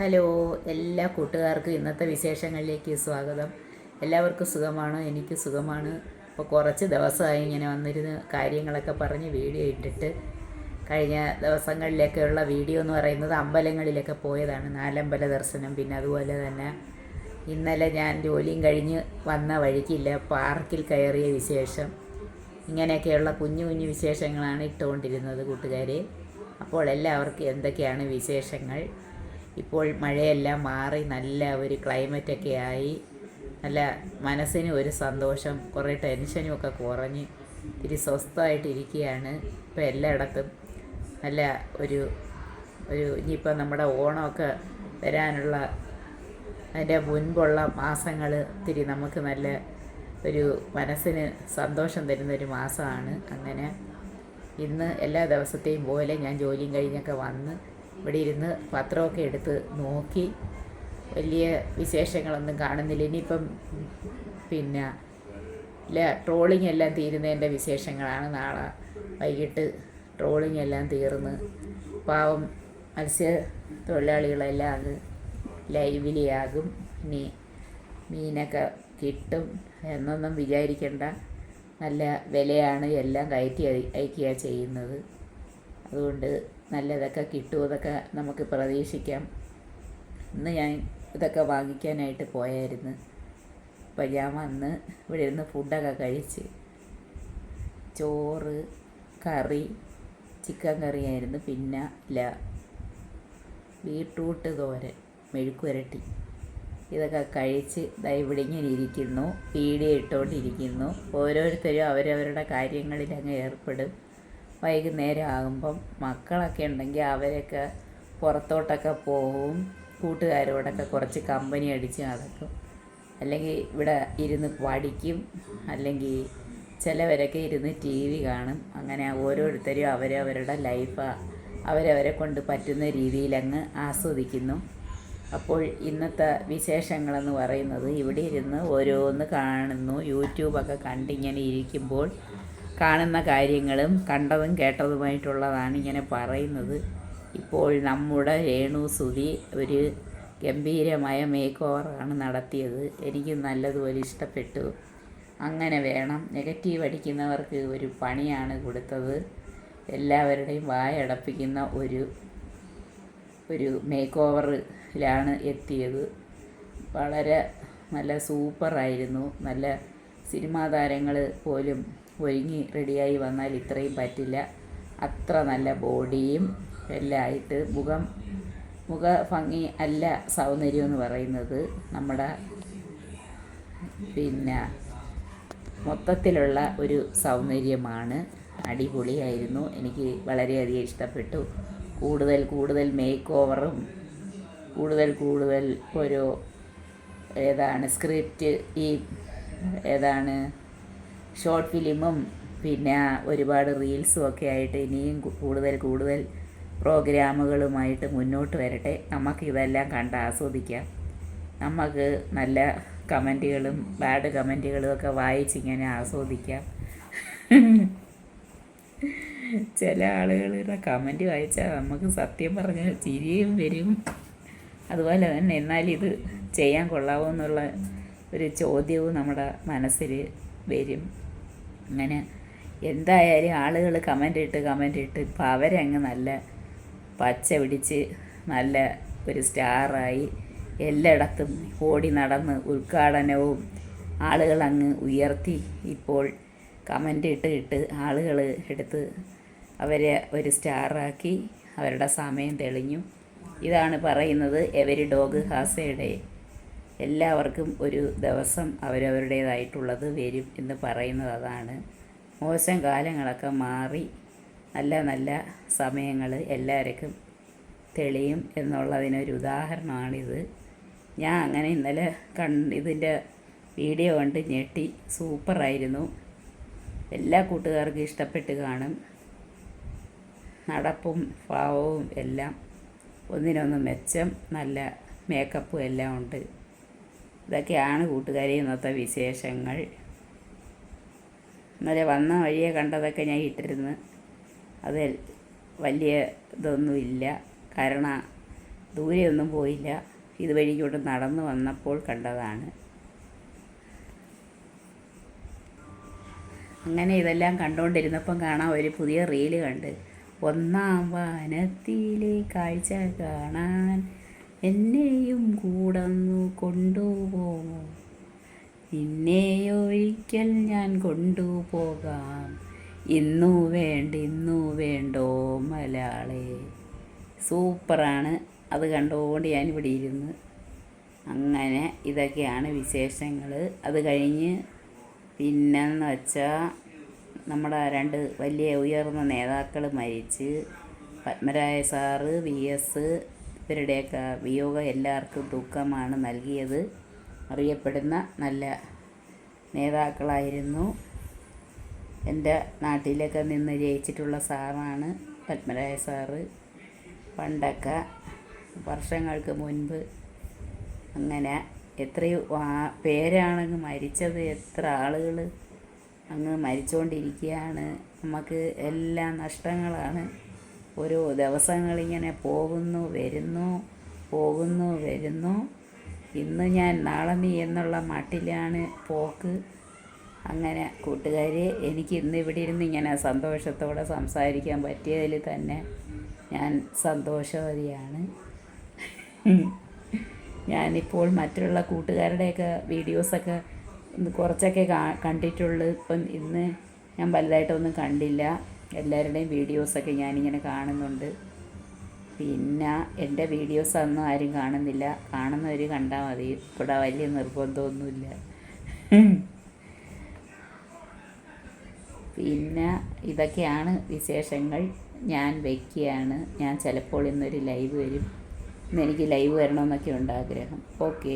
Hello, എല്ലാ കൂട്ടുകാർക്കും ഇന്നത്തെ വിശേഷങ്ങളിലേക്ക് സ്വാഗതം. എല്ലാവർക്കും സുഖമാണോ? എനിക്ക് സുഖമാണ്. ഇപ്പോൾ കുറച്ച് ദിവസമായി ഇങ്ങനെ വന്നിരുന്ന് കാര്യങ്ങളൊക്കെ പറഞ്ഞ് വീഡിയോ ഇട്ടിട്ട്. കഴിഞ്ഞ ദിവസങ്ങളിലൊക്കെയുള്ള വീഡിയോ എന്ന് പറയുന്നത് അമ്പലങ്ങളിലൊക്കെ പോയതാണ്. നാലമ്പല ദർശനം, പിന്നെ അതുപോലെ തന്നെ ഇന്നലെ ഞാൻ ജോലിയും കഴിഞ്ഞ് വന്ന വഴിക്കില്ല പാർക്കിൽ കയറിയ വിശേഷം. ഇങ്ങനെയൊക്കെയുള്ള കുഞ്ഞു കുഞ്ഞു വിശേഷങ്ങളാണ് ഇട്ടുകൊണ്ടിരുന്നത് കൂട്ടുകാരെ. അപ്പോൾ എല്ലാവർക്കും എന്തൊക്കെയാണ് വിശേഷങ്ങൾ? ഇപ്പോൾ മഴയെല്ലാം മാറി നല്ല ഒരു ക്ലൈമറ്റൊക്കെ ആയി, നല്ല മനസ്സിന് ഒരു സന്തോഷം, കുറേ ടെൻഷനും ഒക്കെ കുറഞ്ഞ് ഇത്തിരി സ്വസ്ഥമായിട്ടിരിക്കുകയാണ്. ഇപ്പോൾ എല്ലായിടത്തും നല്ല ഒരു ഇനിയിപ്പോൾ നമ്മുടെ ഓണമൊക്കെ വരാനുള്ള അതിൻ്റെ മുൻപുള്ള മാസങ്ങൾ ഇത്തിരി നമുക്ക് നല്ല ഒരു മനസ്സിന് സന്തോഷം തരുന്നൊരു മാസമാണ്. അങ്ങനെ ഇന്ന് എല്ലാ ദിവസത്തെയും പോലെ ഞാൻ ജോലിയും കഴിഞ്ഞൊക്കെ വന്ന് ഇവിടെ ഇരുന്ന് പത്രമൊക്കെ എടുത്ത് നോക്കി. വലിയ വിശേഷങ്ങളൊന്നും കാണുന്നില്ല. ഇനിയിപ്പം പിന്നെ ട്രോളിങ് എല്ലാം തീരുന്നതിൻ്റെ വിശേഷങ്ങളാണ്. നാളെ വൈകിട്ട് ട്രോളിങ് എല്ലാം തീർന്ന് പാവം മത്സ്യത്തൊഴിലാളികളെല്ലാം അത് ലൈവിലിയാകും. ഇനി മീനൊക്കെ കിട്ടും എന്നൊന്നും വിചാരിക്കേണ്ട. നല്ല വിലയാണ്, എല്ലാം കയറ്റി അയക്കുക ചെയ്യുന്നത്. അതുകൊണ്ട് നല്ലതൊക്കെ കിട്ടുമതൊക്കെ നമുക്ക് പ്രതീക്ഷിക്കാം. ഇന്ന് ഞാൻ ഇതൊക്കെ വാങ്ങിക്കാനായിട്ട് പോയായിരുന്നു. അപ്പം ഞാൻ വന്ന് ഇവിടെ ഇരുന്ന് ഫുഡൊക്കെ കഴിച്ച്, ചോറ്, കറി, ചിക്കൻ കറിയായിരുന്നു, പിന്നെ ബീട്രൂട്ട് തോരൻ, മെഴുക്കുരട്ടി, ഇതൊക്കെ കഴിച്ച് ഇവിടെ ഇങ്ങനെ ഇരിക്കുന്നു, വീഡിയോ ഇട്ടുകൊണ്ടിരിക്കുന്നു. ഓരോരുത്തരും അവരവരുടെ കാര്യങ്ങളിൽ അങ്ങ് ഏർപ്പെടും. വൈകുന്നേരം ആകുമ്പം മക്കളൊക്കെ ഉണ്ടെങ്കിൽ അവരൊക്കെ പുറത്തോട്ടൊക്കെ പോവും, കൂട്ടുകാരോടൊക്കെ കുറച്ച് കമ്പനി അടിച്ച് നടക്കും. അല്ലെങ്കിൽ ഇവിടെ ഇരുന്ന് പഠിക്കും, അല്ലെങ്കിൽ ചിലവരൊക്കെ ഇരുന്ന് TV കാണും. അങ്ങനെ ഓരോരുത്തരും അവരവരുടെ ലൈഫ് അവരവരെ കൊണ്ട് പറ്റുന്ന രീതിയിലങ്ങ് ആസ്വദിക്കുന്നു. അപ്പോൾ ഇന്നത്തെ വിശേഷങ്ങളെന്ന് പറയുന്നത്, ഇവിടെ ഇരുന്ന് ഓരോന്ന് കാണുന്നു. യൂട്യൂബൊക്കെ കണ്ടിങ്ങനെ ഇരിക്കുമ്പോൾ കാണുന്ന കാര്യങ്ങളും കണ്ടതും കേട്ടതുമായിട്ടുള്ളതാണ് ഇങ്ങനെ പറയുന്നത്. ഇപ്പോൾ നമ്മുടെ രേണുസുതി ഒരു ഗംഭീരമായ മേക്ക് ഓവറാണ് നടത്തിയത്. എനിക്ക് നല്ലതുപോലെ ഇഷ്ടപ്പെട്ടു. അങ്ങനെ വേണം. നെഗറ്റീവ് അടിക്കുന്നവർക്ക് ഒരു പണിയാണ് കൊടുത്തത്. എല്ലാവരുടെയും വായടപ്പിക്കുന്ന ഒരു മേക്ക് ഓവറിലാണ് എത്തിയത്. വളരെ നല്ല സൂപ്പറായിരുന്നു. നല്ല സിനിമാ താരങ്ങൾ പോലും ഒരുങ്ങി റെഡിയായി വന്നാൽ ഇത്രയും പറ്റില്ല. അത്ര നല്ല ബോഡിയും എല്ലാം ആയിട്ട് മുഖ ഭംഗി അല്ല സൗന്ദര്യം എന്ന് പറയുന്നത്. നമ്മുടെ പിന്നെ മൊത്തത്തിലുള്ള ഒരു സൗന്ദര്യമാണ്. അടിപൊളിയായിരുന്നു. എനിക്ക് വളരെയധികം ഇഷ്ടപ്പെട്ടു. കൂടുതൽ മേക്ക് ഓവറും കൂടുതൽ ഓരോ സ്ക്രിപ്റ്റ്, ഷോർട്ട് ഫിലിമും പിന്നെ ഒരുപാട് റീൽസും ഒക്കെ ആയിട്ട് ഇനിയും കൂടുതൽ പ്രോഗ്രാമുകളുമായിട്ട് മുന്നോട്ട് വരട്ടെ. നമുക്കിതെല്ലാം കണ്ട് ആസ്വദിക്കാം. നമുക്ക് നല്ല കമൻറ്റുകളും ബാഡ് കമൻറ്റുകളും ഒക്കെ വായിച്ചിങ്ങനെ ആസ്വദിക്കാം. ചില ആളുകളുടെ കമൻറ്റ് വായിച്ചാൽ നമുക്ക് സത്യം പറഞ്ഞാൽ ചിരിയും വരും. അതുപോലെ തന്നെ എന്നാലിത് ചെയ്യാൻ കൊള്ളാമോ എന്നുള്ള ഒരു ചോദ്യവും നമ്മുടെ മനസ്സിൽ വരും. അങ്ങനെ എന്തായാലും ആളുകൾ കമൻ്റ് ഇട്ട് ഇപ്പോൾ അവരങ്ങ് നല്ല പച്ച പിടിച്ച് നല്ല ഒരു സ്റ്റാറായി എല്ലായിടത്തും ഓടി നടന്ന് ഉദ്ഘാടനവും ആളുകൾ അങ്ങ് ഉയർത്തി. ഇപ്പോൾ കമൻ്റ് ഇട്ട് ആളുകൾ എടുത്ത് അവരെ ഒരു സ്റ്റാറാക്കി. അവരുടെ സമയം തെളിഞ്ഞു. ഇതാണ് പറയുന്നത്, every dog has A day. എല്ലാവർക്കും ഒരു ദിവസം അവരവരുടേതായിട്ടുള്ളത് വരും എന്ന് പറയുന്നത് അതാണ്. മോശം കാലങ്ങളൊക്കെ മാറി നല്ല സമയങ്ങൾ എല്ലാവർക്കും തെളിയും എന്നുള്ളതിനൊരു ഉദാഹരണമാണിത്. ഞാൻ അങ്ങനെ ഇന്നലെ ഇതിൻ്റെ വീഡിയോ കണ്ട് ഞെട്ടി. സൂപ്പറായിരുന്നു. എല്ലാ കൂട്ടുകാർക്കും ഇഷ്ടപ്പെട്ട് കാണും. നടപ്പും ഭാവവും എല്ലാം ഒന്നിനൊന്ന് മെച്ചം. നല്ല മേക്കപ്പും എല്ലാം ഉണ്ട്. ഇതൊക്കെയാണ് കൂട്ടുകാരെ ഇന്നത്തെ വിശേഷങ്ങൾ. ഇന്നലെ വന്ന വഴിയെ കണ്ടതൊക്കെ ഞാൻ ഇട്ടിരുന്നു. അത് വലിയ ഇതൊന്നുമില്ല. കാരണം ദൂരെയൊന്നും പോയില്ല, ഇതുവഴിക്കൂടെ നടന്നു വന്നപ്പോൾ കണ്ടതാണ്. അങ്ങനെ ഇതെല്ലാം കണ്ടുകൊണ്ടിരുന്നപ്പം കാണാൻ ഒരു പുതിയ റീല് കണ്ട്. ഒന്നാം വാനത്തിലെ കാഴ്ച കാണാൻ എന്നെയും കൂടന്നു കൊണ്ടുപോകുമോ, നിന്നെയൊരിക്കൽ ഞാൻ കൊണ്ടുപോകാം, ഇന്നു വേണ്ടോ മലയാളേ. സൂപ്പറാണ്. അത് കണ്ടുകൊണ്ട് ഞാനിവിടെ ഇരുന്ന്. അങ്ങനെ ഇതൊക്കെയാണ് വിശേഷങ്ങൾ. അത് കഴിഞ്ഞ് പിന്നെന്ന് വെച്ചാൽ നമ്മുടെ 2 വലിയ ഉയർന്ന നേതാക്കൾ മരിച്ച്. പത്മരായ സാറ്, VS ഇവരുടെയൊക്കെ വിയോഗം എല്ലാവർക്കും ദുഃഖമാണ് നൽകിയത്. അറിയപ്പെടുന്ന നല്ല നേതാക്കളായിരുന്നു. എൻ്റെ നാട്ടിലൊക്കെ നിന്ന് ജയിച്ചിട്ടുള്ള സാറാണ് പത്മരായ സാറ്. പണ്ടൊക്കെ വർഷങ്ങൾക്ക് മുൻപ് അങ്ങനെ എത്രയോ പേരാണങ്ങ് മരിച്ചത്. എത്ര ആളുകൾ അങ്ങ് മരിച്ചുകൊണ്ടിരിക്കുകയാണ്. നമുക്ക് എല്ലാം നഷ്ടങ്ങളാണ്. ഓരോ ദിവസങ്ങളിങ്ങനെ പോകുന്നു വരുന്നു. ഇന്ന് ഞാൻ നാളെ നീ എന്നുള്ള മട്ടിലാണ് പോക്ക്. അങ്ങനെ കൂട്ടുകാരെ, എനിക്ക് ഇന്ന് ഇവിടെ ഇരുന്ന് ഇങ്ങനെ സന്തോഷത്തോടെ സംസാരിക്കാൻ പറ്റിയതിൽ തന്നെ ഞാൻ സന്തോഷവതിയാണ്. ഞാനിപ്പോൾ മറ്റുള്ള കൂട്ടുകാരുടെയൊക്കെ വീഡിയോസൊക്കെ കുറച്ചൊക്കെ കണ്ടിട്ടുള്ളൂ. ഇപ്പം ഇന്ന് ഞാൻ വലുതായിട്ടൊന്നും കണ്ടില്ല. എല്ലാവരുടെയും വീഡിയോസൊക്കെ ഞാനിങ്ങനെ കാണുന്നുണ്ട്. പിന്നെ എൻ്റെ വീഡിയോസ് ഒന്നും ആരും കാണുന്നില്ല. കാണുന്നവർ കണ്ടാൽ മതി. ഇവിടെ വലിയ നിർബന്ധമൊന്നുമില്ല. പിന്നെ ഇതൊക്കെയാണ് വിശേഷങ്ങൾ. ഞാൻ വയ്ക്കുകയാണ്. ഞാൻ ചിലപ്പോൾ ഇന്നൊരു ലൈവ് വരും. ഇന്നെനിക്ക് ലൈവ് വരണമെന്നൊക്കെ ഉണ്ട് ആഗ്രഹം. ഓക്കേ.